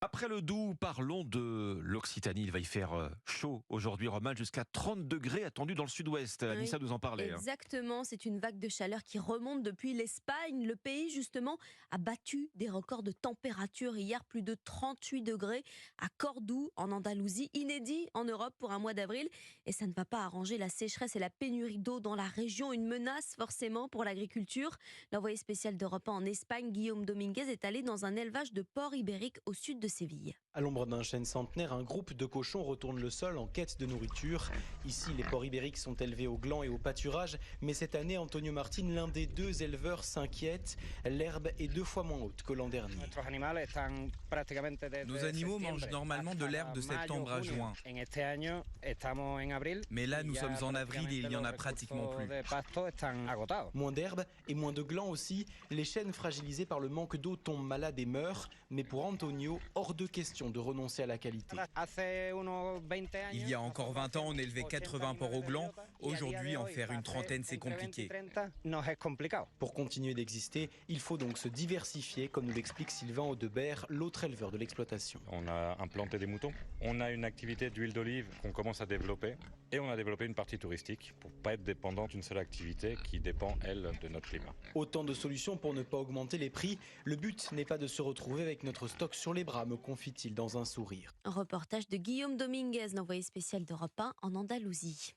Après le Doubs, parlons de l'Occitanie. Il va y faire chaud aujourd'hui, Romain, jusqu'à 30 degrés attendus dans le sud-ouest. Oui, Anissa nous en parlait. exactement, c'est une vague de chaleur qui remonte depuis l'Espagne. Le pays, justement, a battu des records de température. Hier, plus de 38 degrés à Cordoue, en Andalousie, inédit en Europe pour un mois d'avril. Et ça ne va pas arranger la sécheresse et la pénurie d'eau dans la région. Une menace, forcément, pour l'agriculture. L'envoyé spécial d'Europe 1 en Espagne, Guillaume Dominguez, est allé dans un élevage de porcs ibériques au sud de Séville. À l'ombre d'un chêne centenaire, un groupe de cochons retourne le sol en quête de nourriture. Ici, les porcs ibériques sont élevés au gland et au pâturage. Mais cette année, Antonio Martin, l'un des deux éleveurs, s'inquiète. L'herbe est 2 fois moins haute que l'an dernier. Nos animaux mangent normalement de l'herbe de septembre à juin. Mais là, nous sommes en avril et il n'y en a pratiquement plus. Moins d'herbe et moins de gland aussi. Les chênes fragilisés par le manque d'eau tombent malades et meurent. Mais pour Antonio, hors de question de renoncer à la qualité. Il y a encore 20 ans, on élevait 80 porcs au gland. Aujourd'hui, en faire une trentaine, c'est compliqué. Pour continuer d'exister, il faut donc se diversifier, comme nous l'explique Sylvain Audebert, l'autre éleveur de l'exploitation. On a implanté des moutons. On a une activité d'huile d'olive qu'on commence à développer. Et on a développé une partie touristique pour ne pas être dépendant d'une seule activité qui dépend, elle, de notre climat. Autant de solutions pour ne pas augmenter les prix. Le but n'est pas de se retrouver avec notre stock sur les bras, me confie-t-il dans un sourire. Un reportage de Guillaume Dominguez, l'envoyé spécial d'Europe 1 en Andalousie.